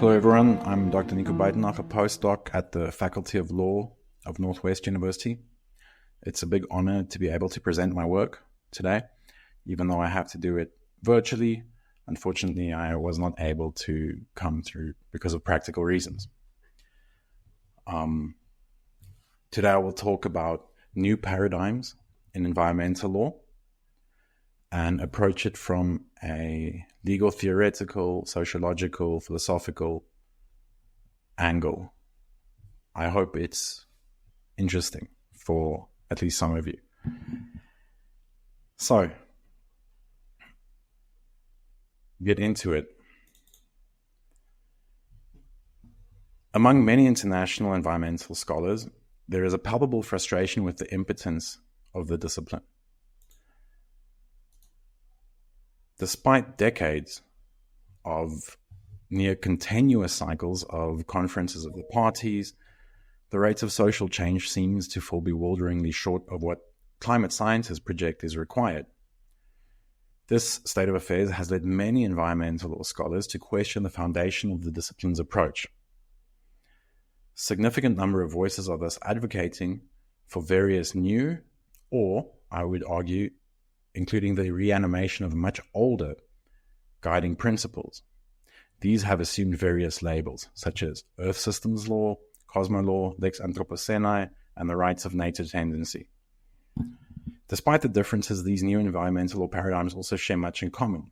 Hello everyone, I'm Dr. Nico Buitenach, a postdoc at the Faculty of Law of Northwest University. It's a big honor to be able to present my work today, even though I have to do it virtually. Unfortunately, I was not able to come through because of practical reasons. Today I will talk about new paradigms in environmental law and approach it from a legal, theoretical, sociological, philosophical angle. I hope it's interesting for at least some of you. So, get into it. Among many international environmental scholars, there is a palpable frustration with the impotence of the discipline. Despite decades of near continuous cycles of conferences of the parties, the rate of social change seems to fall bewilderingly short of what climate scientists project is required. This state of affairs has led many environmental law scholars to question the foundation of the discipline's approach. A significant number of voices are thus advocating for various new, or I would argue, including the reanimation of much older guiding principles. These have assumed various labels, such as Earth Systems Law, Cosmolaw, Lex Anthropoceni, and the rights of nature tendency. Despite the differences, these new environmental law paradigms also share much in common.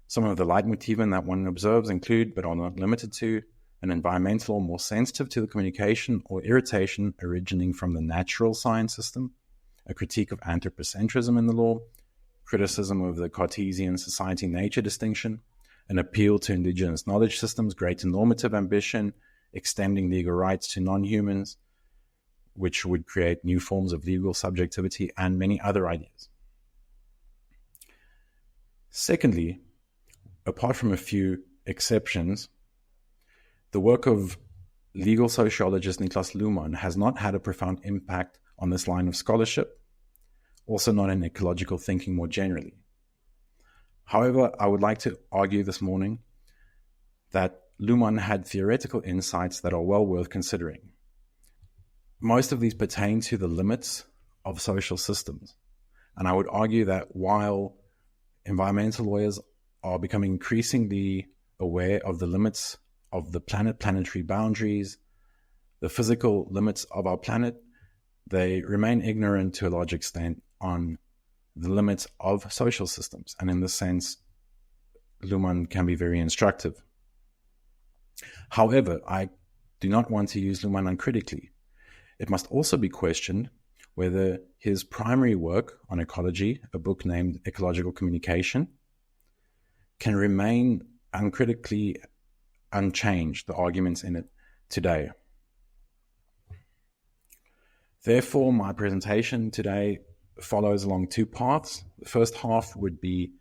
Some of the leitmotiven that one observes include, but are not limited to, an environmental law more sensitive to the communication or irritation originating from the natural science system, a critique of anthropocentrism in the law, criticism of the Cartesian society-nature distinction, an appeal to indigenous knowledge systems, greater normative ambition, extending legal rights to non-humans, which would create new forms of legal subjectivity, and many other ideas. Secondly, apart from a few exceptions, the work of legal sociologist Niklas Luhmann has not had a profound impact on this line of scholarship, also not in ecological thinking more generally. However, I would like to argue this morning that Luhmann had theoretical insights that are well worth considering. Most of these pertain to the limits of social systems, and I would argue that while environmental lawyers are becoming increasingly aware of the limits of the planetary boundaries, the physical limits of our planet, they remain ignorant to a large extent on the limits of social systems. And in this sense, Luhmann can be very instructive. However, I do not want to use Luhmann uncritically. It must also be questioned whether his primary work on ecology, a book named Ecological Communication, can remain uncritically unchanged, the arguments in it today. Therefore, my presentation today follows along two paths. The first half would be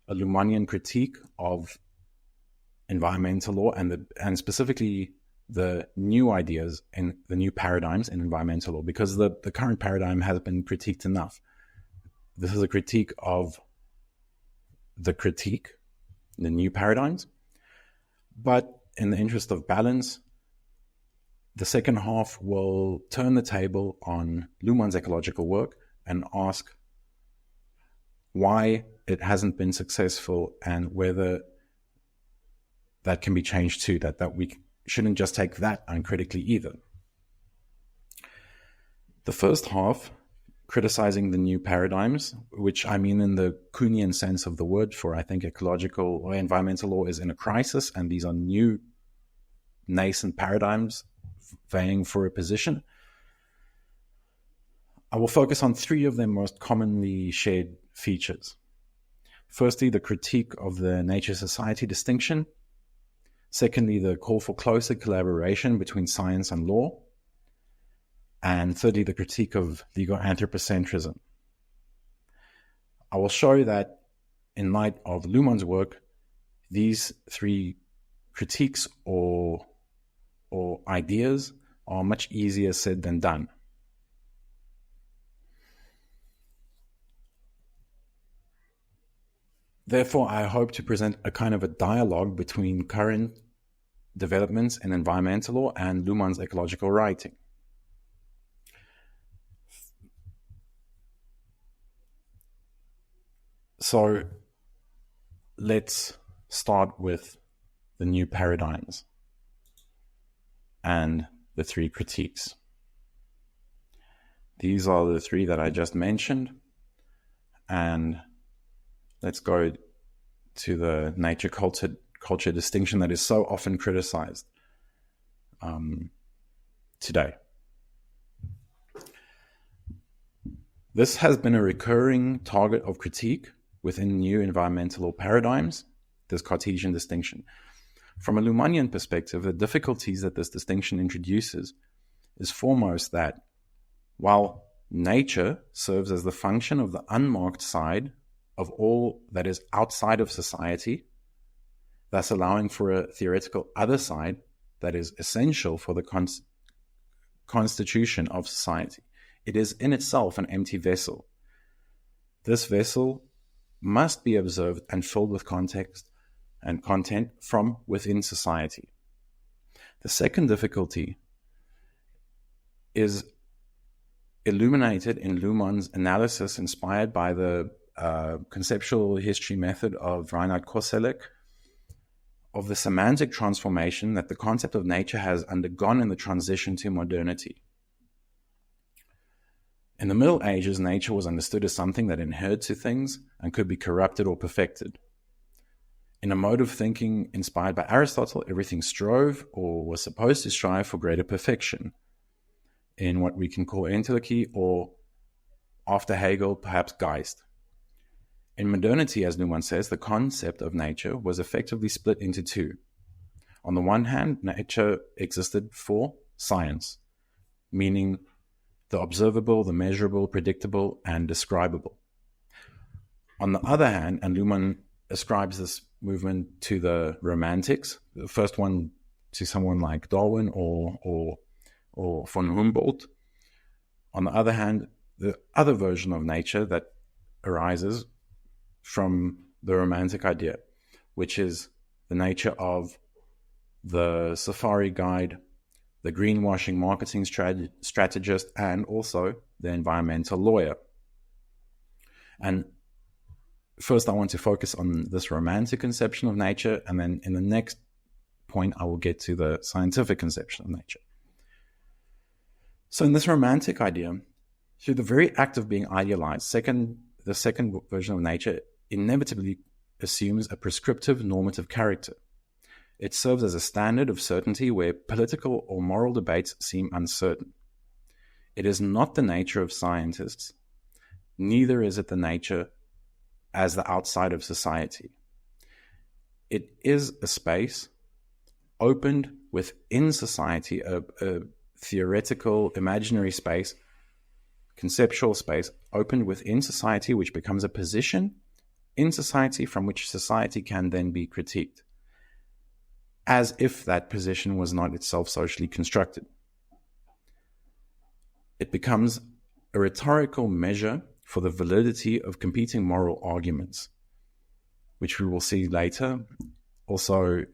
a Luhmannian critique of environmental law and specifically the new ideas and the new paradigms in environmental law, because the current paradigm has been critiqued enough. This is a critique of the new paradigms. But in the interest of balance, the second half will turn the table on Luhmann's ecological work and ask why it hasn't been successful and whether that can be changed too, that we shouldn't just take that uncritically either. The first half, criticizing the new paradigms, which I mean in the Kuhnian sense of the word, for I think ecological or environmental law is in a crisis, and these are new nascent paradigms vying for a position. I will focus on three of their most commonly shared features. Firstly, the critique of the nature-society distinction. Secondly, the call for closer collaboration between science and law. And thirdly, the critique of legal anthropocentrism. I will show that in light of Luhmann's work, these three critiques or ideas are much easier said than done. Therefore, I hope to present a kind of a dialogue between current developments in environmental law and Luhmann's ecological writing. So let's start with the new paradigms and the three critiques. These are the three that I just mentioned, and let's go to the nature-culture distinction that is so often criticized today. This has been a recurring target of critique within new environmental law paradigms, this Cartesian distinction. From a Luhmannian perspective, the difficulties that this distinction introduces is foremost that while nature serves as the function of the unmarked side of all that is outside of society, thus allowing for a theoretical other side that is essential for the constitution of society, it is in itself an empty vessel. This vessel must be observed and filled with context and content from within society. The second difficulty is illuminated in Luhmann's analysis inspired by the conceptual history method of Reinhard Koselleck of the semantic transformation that the concept of nature has undergone in the transition to modernity. In the Middle Ages, nature was understood as something that inhered to things and could be corrupted or perfected. In a mode of thinking inspired by Aristotle, everything strove or was supposed to strive for greater perfection in what we can call entelechy, or after Hegel, perhaps Geist. In modernity, as Luhmann says, the concept of nature was effectively split into two. On the one hand, nature existed for science, meaning the observable, the measurable, predictable, and describable. On the other hand, and Luhmann ascribes this movement to the Romantics, the first one to someone like Darwin or von Humboldt. On the other hand, the other version of nature that arises from the Romantic idea, which is the nature of the safari guide, the greenwashing marketing strategist, and also the environmental lawyer. And first, I want to focus on this romantic conception of nature, and then in the next point, I will get to the scientific conception of nature. So in this romantic idea, through the very act of being idealized, the second version of nature inevitably assumes a prescriptive normative character. It serves as a standard of certainty where political or moral debates seem uncertain. It is not the nature of scientists, neither is it the nature as the outside of society. It is a space opened within society, a theoretical, imaginary space, conceptual space opened within society, which becomes a position in society from which society can then be critiqued, as if that position was not itself socially constructed. It becomes a rhetorical measure for the validity of competing moral arguments, which we will see later also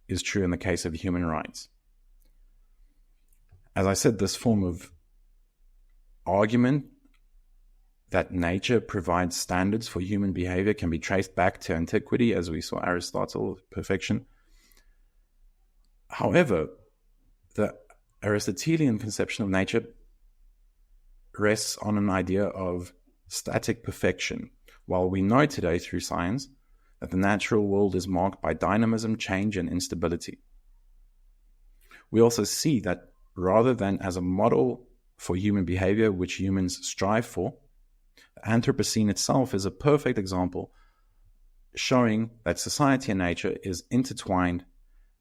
is true in the case of human rights. As I said, this form of argument that nature provides standards for human behavior can be traced back to antiquity, as we saw Aristotle, perfection. However, the Aristotelian conception of nature rests on an idea of static perfection, while we know today through science that the natural world is marked by dynamism, change, and instability. We also see that rather than as a model for human behavior which humans strive for, the Anthropocene itself is a perfect example showing that society and nature is intertwined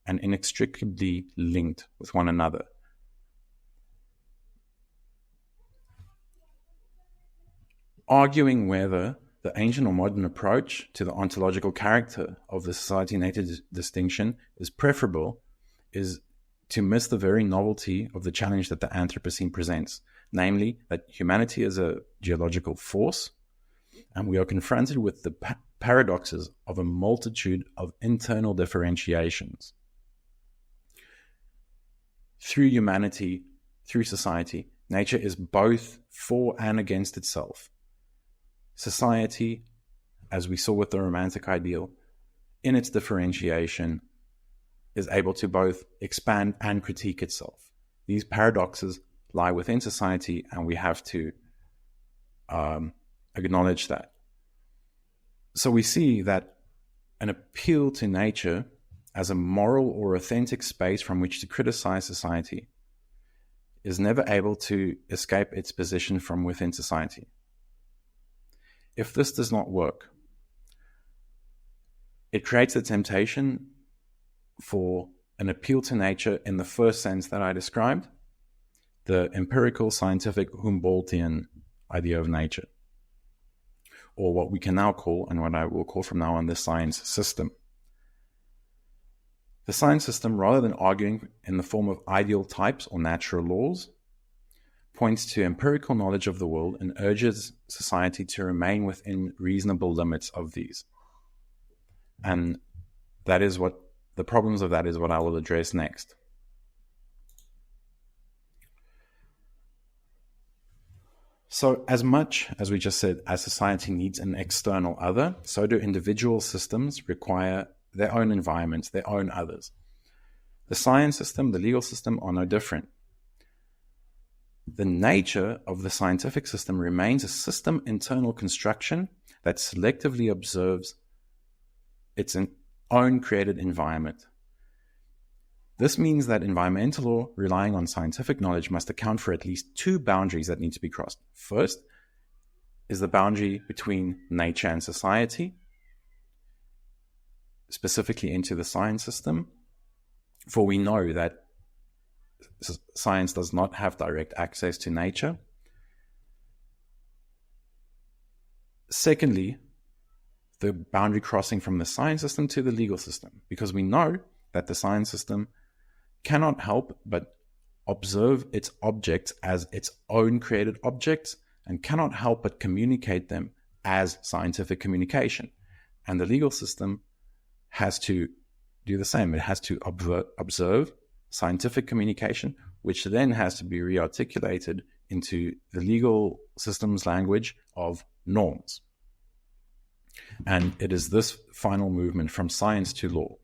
and inextricably linked with one another. Arguing whether the ancient or modern approach to the ontological character of the society-nature distinction is preferable is to miss the very novelty of the challenge that the Anthropocene presents, namely that humanity is a geological force, and we are confronted with the paradoxes of a multitude of internal differentiations. through humanity, through society. Nature is both for and against itself. Society, as we saw with the romantic ideal, in its differentiation, is able to both expand and critique itself. These paradoxes lie within society, and we have to acknowledge that. So we see that an appeal to nature as a moral or authentic space from which to criticize society is never able to escape its position from within society. If this does not work, it creates a temptation for an appeal to nature in the first sense that I described, the empirical, scientific, Humboldtian idea of nature, or what we can now call, and what I will call from now on, the science system. The science system, rather than arguing in the form of ideal types or natural laws, points to empirical knowledge of the world and urges society to remain within reasonable limits of these. And that is what the problems of that is what I will address next. So as much as we just said, as society needs an external other, so do individual systems require their own environments, their own others. The science system, the legal system are no different. The nature of the scientific system remains a system internal construction that selectively observes its own created environment. This means that environmental law relying on scientific knowledge must account for at least two boundaries that need to be crossed. First is the boundary between nature and society, specifically into the science system, for we know that science does not have direct access to nature. Secondly, the boundary crossing from the science system to the legal system, because we know that the science system cannot help but observe its objects as its own created objects and cannot help but communicate them as scientific communication. And the legal system has to do the same. It has to observe scientific communication, which then has to be rearticulated into the legal system's language of norms. And it is this final movement from science to law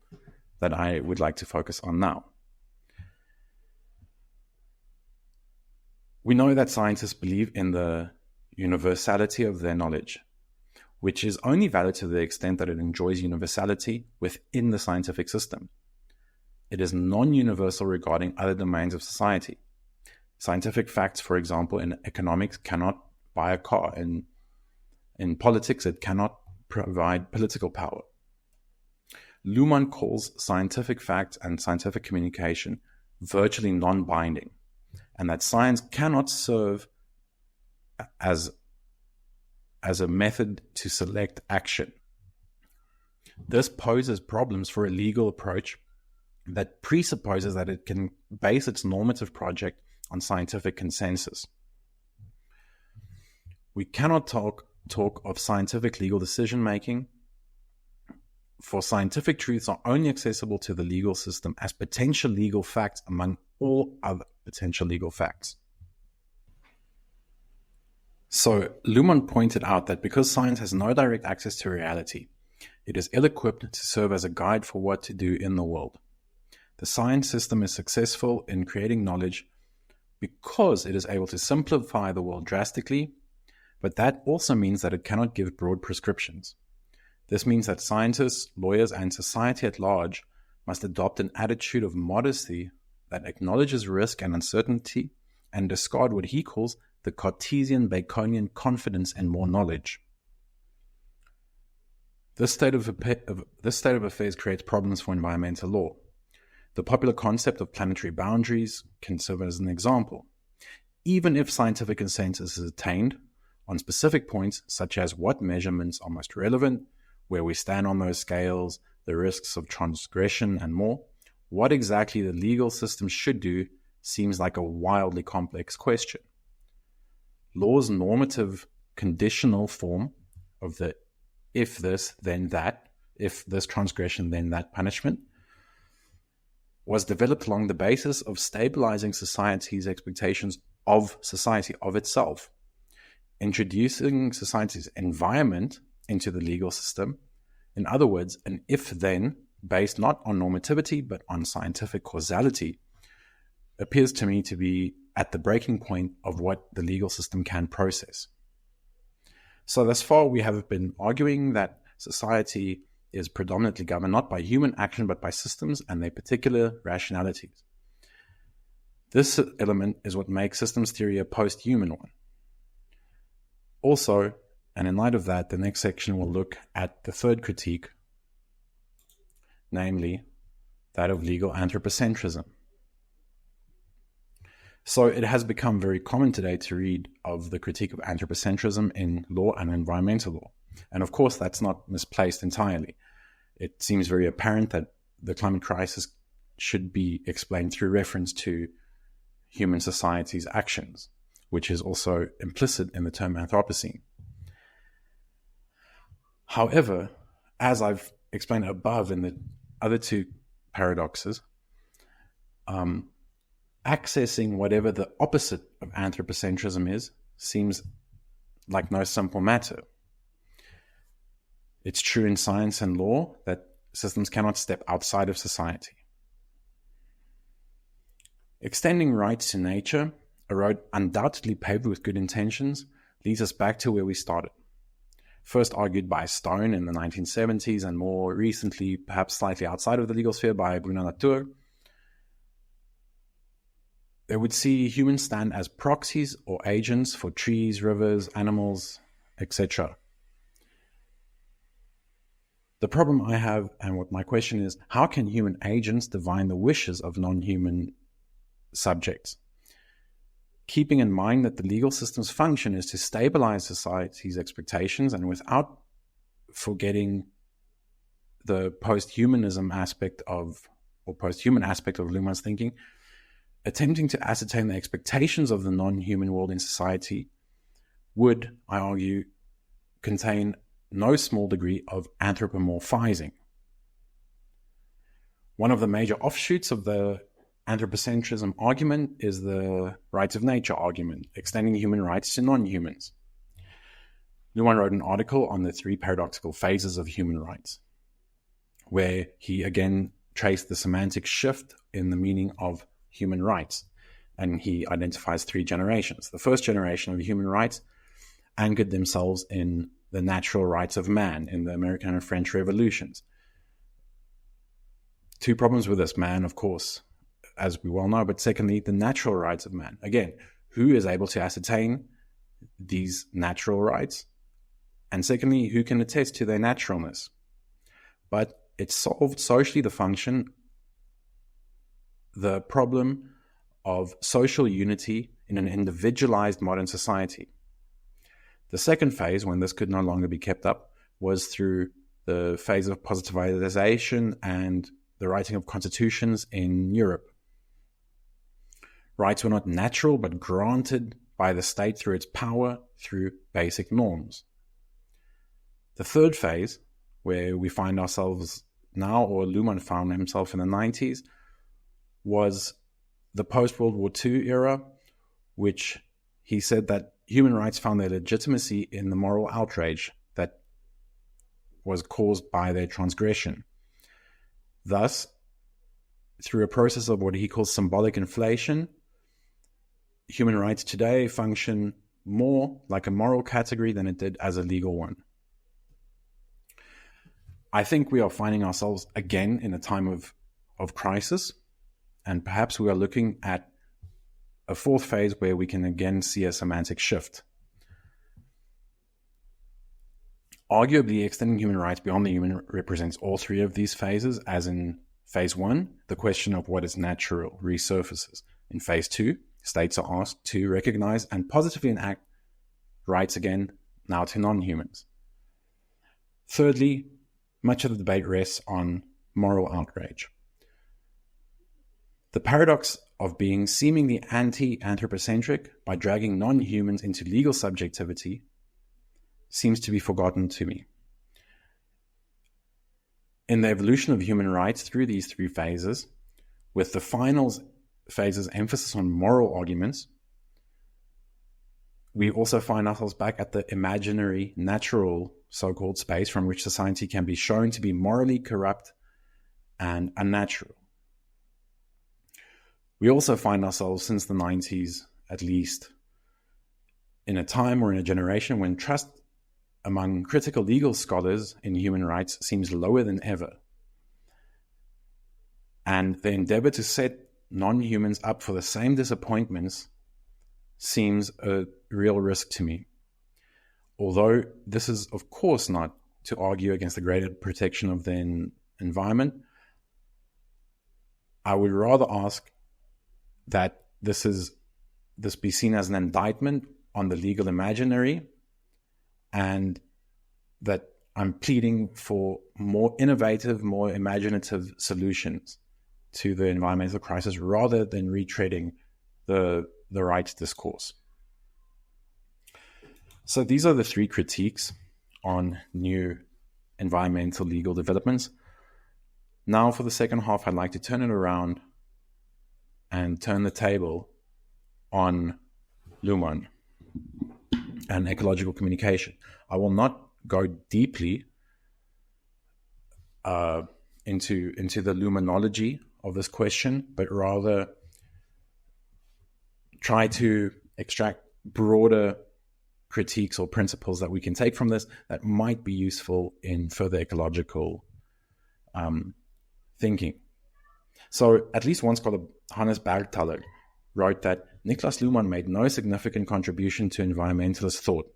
that I would like to focus on now. We know that scientists believe in the universality of their knowledge, which is only valid to the extent that it enjoys universality within the scientific system. It is non-universal regarding other domains of society. Scientific facts, for example, in economics cannot buy a car. In politics, it cannot provide political power. Luhmann calls scientific facts and scientific communication virtually non-binding, and that science cannot serve as a method to select action. This poses problems for a legal approach that presupposes that it can base its normative project on scientific consensus. We cannot talk of scientific legal decision-making, for scientific truths are only accessible to the legal system as potential legal facts among all other potential legal facts. So Luhmann pointed out that because science has no direct access to reality, it is ill-equipped to serve as a guide for what to do in the world. The science system is successful in creating knowledge because it is able to simplify the world drastically, but that also means that it cannot give broad prescriptions. This means that scientists, lawyers, and society at large must adopt an attitude of modesty that acknowledges risk and uncertainty and discard what he calls the Cartesian Baconian confidence in more knowledge. This state of affairs creates problems for environmental law. The popular concept of planetary boundaries can serve as an example. Even if scientific consensus is attained on specific points, such as what measurements are most relevant, where we stand on those scales, the risks of transgression, and more, what exactly the legal system should do seems like a wildly complex question. Law's normative conditional form of the if this, then that, if this transgression, then that punishment, was developed along the basis of stabilizing society's expectations of society, of itself, introducing society's environment into the legal system. In other words, an if-then based not on normativity but on scientific causality appears to me to be at the breaking point of what the legal system can process. So thus far we have been arguing that society is predominantly governed not by human action but by systems and their particular rationalities. This element is what makes systems theory a post-human one. Also, and in light of that, the next section will look at the third critique, namely that of legal anthropocentrism. So it has become very common today to read of the critique of anthropocentrism in law and environmental law. And of course, that's not misplaced entirely. It seems very apparent that the climate crisis should be explained through reference to human society's actions, which is also implicit in the term Anthropocene. However, as I've explained above in the other two paradoxes, accessing whatever the opposite of anthropocentrism is seems like no simple matter. It's true in science and law that systems cannot step outside of society. Extending rights to nature, a road undoubtedly paved with good intentions, leads us back to where we started. First argued by Stone in the 1970s and more recently, perhaps slightly outside of the legal sphere, by Bruno Latour, they would see humans stand as proxies or agents for trees, rivers, animals, etc. The problem I have, and what my question is, how can human agents divine the wishes of non-human subjects? Keeping in mind that the legal system's function is to stabilize society's expectations, and without forgetting the post-humanism aspect of, or post-human aspect of Luhmann's thinking, attempting to ascertain the expectations of the non-human world in society would, I argue, contain no small degree of anthropomorphizing. One of the major offshoots of the anthropocentrism argument is the rights of nature argument, extending human rights to non-humans. Luhmann wrote an article on the three paradoxical phases of human rights, where he again traced the semantic shift in the meaning of human rights, and he identifies three generations. The first generation of human rights anchored themselves in the natural rights of man in the American and French revolutions. Two problems with this: man, of course, as we well know, but secondly, the natural rights of man. Again, who is able to ascertain these natural rights? And secondly, who can attest to their naturalness? But it solved socially the problem of social unity in an individualized modern society. The second phase, when this could no longer be kept up, was through the phase of positivization and the writing of constitutions in Europe. Rights were not natural, but granted by the state through its power, through basic norms. The third phase, where we find ourselves now, or Luhmann found himself in the 90s, was the post-World War II era, which he said that human rights found their legitimacy in the moral outrage that was caused by their transgression. Thus, through a process of what he calls symbolic inflation, human rights today function more like a moral category than it did as a legal one. I think we are finding ourselves again in a time of crisis, and perhaps we are looking at a fourth phase where we can again see a semantic shift. Arguably, extending human rights beyond the human represents all three of these phases, as in phase 1, the question of what is natural resurfaces. In phase 2, states are asked to recognize and positively enact rights again, now to non-humans. Thirdly, much of the debate rests on moral outrage. The paradox of being seemingly anti-anthropocentric by dragging non-humans into legal subjectivity seems to be forgotten to me. In the evolution of human rights through these three phases, with the final phase's emphasis on moral arguments, we also find ourselves back at the imaginary, natural so-called space from which society can be shown to be morally corrupt and unnatural. We also find ourselves, since the 90s at least, in a time or in a generation when trust among critical legal scholars in human rights seems lower than ever. And the endeavor to set non-humans up for the same disappointments seems a real risk to me. Although this is, of course, not to argue against the greater protection of the environment, I would rather ask that this be seen as an indictment on the legal imaginary, and that I'm pleading for more innovative, more imaginative solutions to the environmental crisis rather than retreading the right discourse. So these are the three critiques on new environmental legal developments. Now for the second half, I'd like to turn it around and turn the table on Luhmann and ecological communication. I will not go deeply into the Luhmannology of this question, but rather try to extract broader critiques or principles that we can take from this that might be useful in further ecological thinking. So at least one scholar, Hannes Bergthaler, wrote that Niklas Luhmann made no significant contribution to environmentalist thought.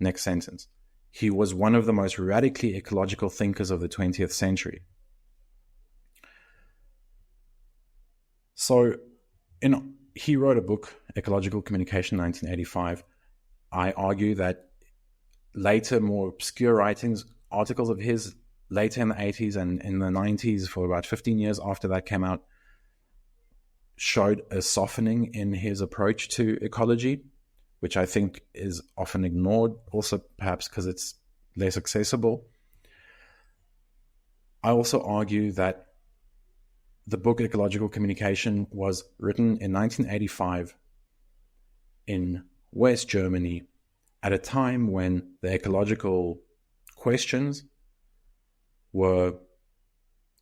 Next sentence. He was one of the most radically ecological thinkers of the 20th century. So he wrote a book, Ecological Communication, 1985. I argue that later, more obscure writings, articles of his later in the 80s and in the 90s, for about 15 years after that came out, showed a softening in his approach to ecology, which I think is often ignored, also perhaps because it's less accessible. I also argue that the book Ecological Communication was written in 1985 in West Germany at a time when the ecological questions were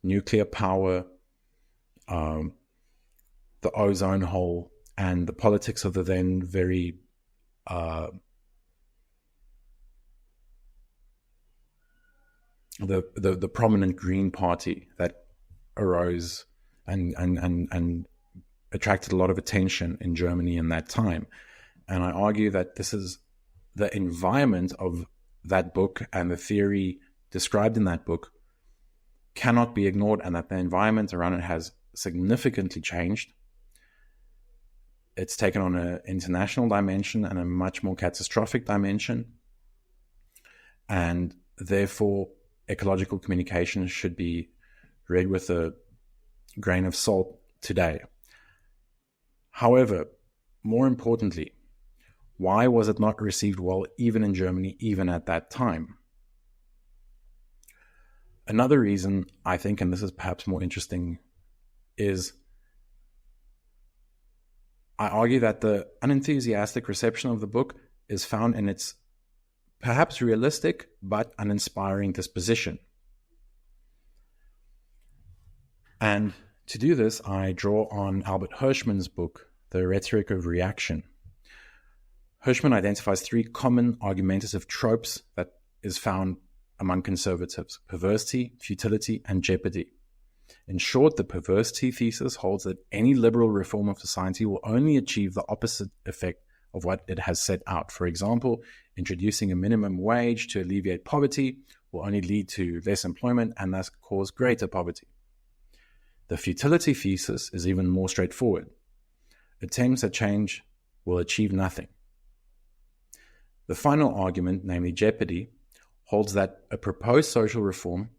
nuclear power, the ozone hole, and the politics of the then very the prominent Green Party that arose and attracted a lot of attention in Germany in that time. And I argue that this is the environment of that book and the theory described in that book cannot be ignored, and that the environment around it has significantly changed. It's taken on an international dimension and a much more catastrophic dimension. And therefore, ecological communication should be read with a grain of salt today. However, more importantly, why was it not received well even in Germany, even at that time? Another reason, I think, and this is perhaps more interesting, is I argue that the unenthusiastic reception of the book is found in its perhaps realistic but uninspiring disposition. And to do this, I draw on Albert Hirschman's book, The Rhetoric of Reaction. Hirschman identifies three common argumentative tropes that is found among conservatives: perversity, futility, and jeopardy. In short, the perversity thesis holds that any liberal reform of society will only achieve the opposite effect of what it has set out. For example, introducing a minimum wage to alleviate poverty will only lead to less employment and thus cause greater poverty. The futility thesis is even more straightforward. Attempts at change will achieve nothing. The final argument, namely jeopardy, holds that a proposed social reform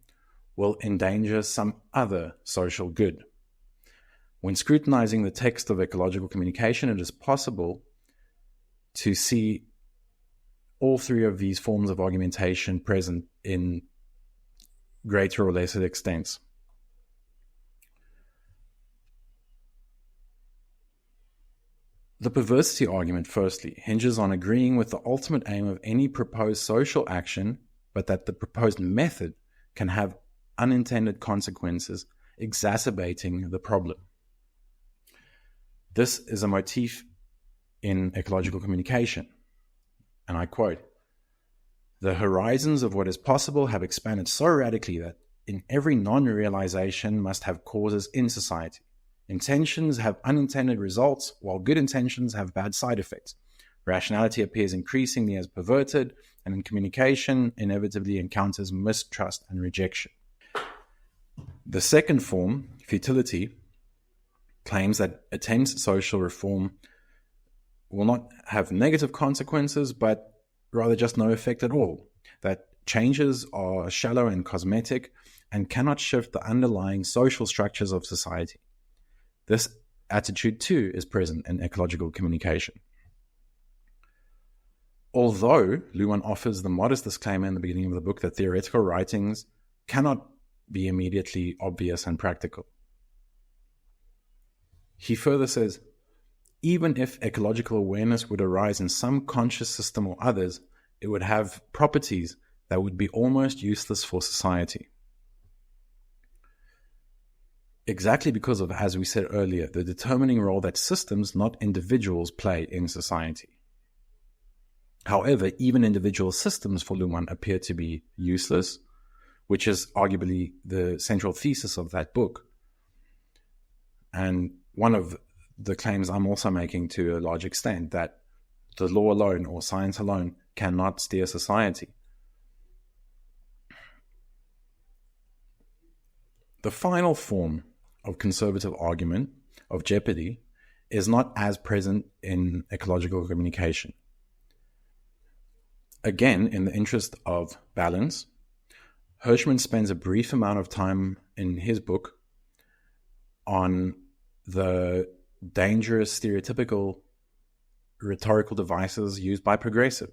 will endanger some other social good. When scrutinizing the text of ecological communication, it is possible to see all three of these forms of argumentation present in greater or lesser extents. The perversity argument, firstly, hinges on agreeing with the ultimate aim of any proposed social action, but that the proposed method can have unintended consequences, exacerbating the problem. This is a motif in ecological communication, and I quote, "The horizons of what is possible have expanded so radically that in every non-realization must have causes in society. Intentions have unintended results, while good intentions have bad side effects. Rationality appears increasingly as perverted, and in communication inevitably encounters mistrust and rejection." The second form, futility, claims that attempts at social reform will not have negative consequences, but rather just no effect at all, that changes are shallow and cosmetic and cannot shift the underlying social structures of society. This attitude too is present in ecological communication. Although Luhmann offers the modest disclaimer in the beginning of the book that theoretical writings cannot be immediately obvious and practical, he further says, even if ecological awareness would arise in some conscious system or others, it would have properties that would be almost useless for society. Exactly because of, as we said earlier, the determining role that systems, not individuals, play in society. However, even individual systems for Luhmann appear to be useless, which is arguably the central thesis of that book. And one of the claims I'm also making to a large extent, that the law alone or science alone cannot steer society. The final form of conservative argument, of jeopardy, is not as present in ecological communication. Again, in the interest of balance, Hirschman spends a brief amount of time in his book on the dangerous stereotypical rhetorical devices used by progressives.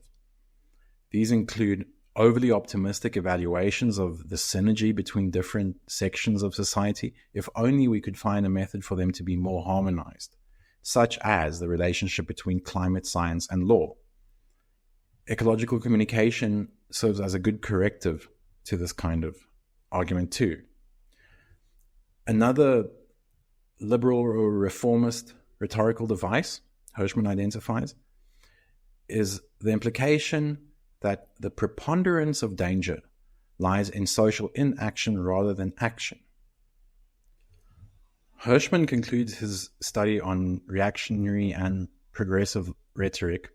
These include overly optimistic evaluations of the synergy between different sections of society, if only we could find a method for them to be more harmonized, such as the relationship between climate science and law. Ecological communication serves as a good corrective to this kind of argument too. Another liberal or reformist rhetorical device Hirschman identifies is the implication that the preponderance of danger lies in social inaction rather than action. Hirschman concludes his study on reactionary and progressive rhetoric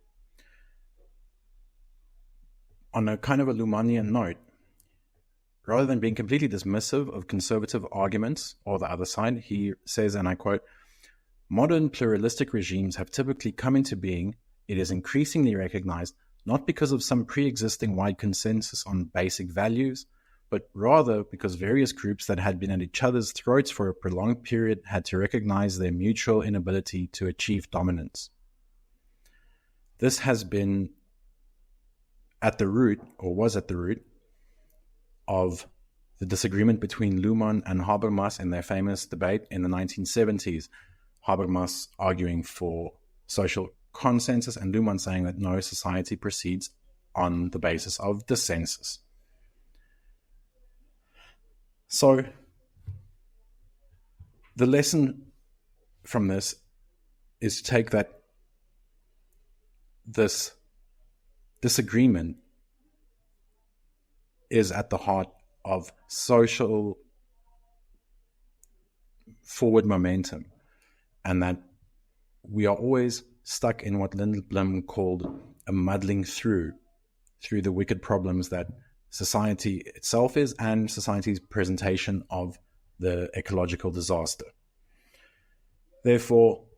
on a kind of a Luhmannian note. Rather than being completely dismissive of conservative arguments or the other side, he says, and I quote, "Modern pluralistic regimes have typically come into being, it is increasingly recognized, not because of some pre-existing wide consensus on basic values, but rather because various groups that had been at each other's throats for a prolonged period had to recognize their mutual inability to achieve dominance." This has been at the root, or was at the root, of the disagreement between Luhmann and Habermas in their famous debate in the 1970s. Habermas arguing for social consensus and Luhmann saying that no, society proceeds on the basis of dissensus. So the lesson from this is to take that this disagreement is at the heart of social forward momentum, and that we are always stuck in what Lindblom called a muddling through the wicked problems that society itself is and society's presentation of the ecological disaster. Therefore,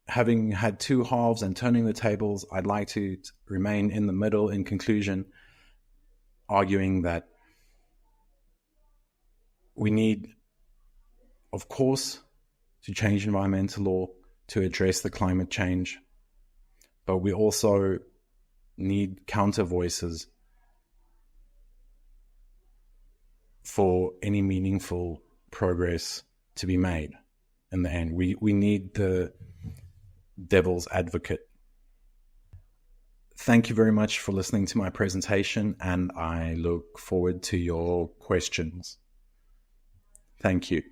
having had two halves and turning the tables, I'd like to remain in the middle in conclusion, arguing that we need, of course, to change environmental law to address the climate change, but we also need counter voices for any meaningful progress to be made in the end. We need the devil's advocate. Thank you very much for listening to my presentation, and I look forward to your questions. Thank you.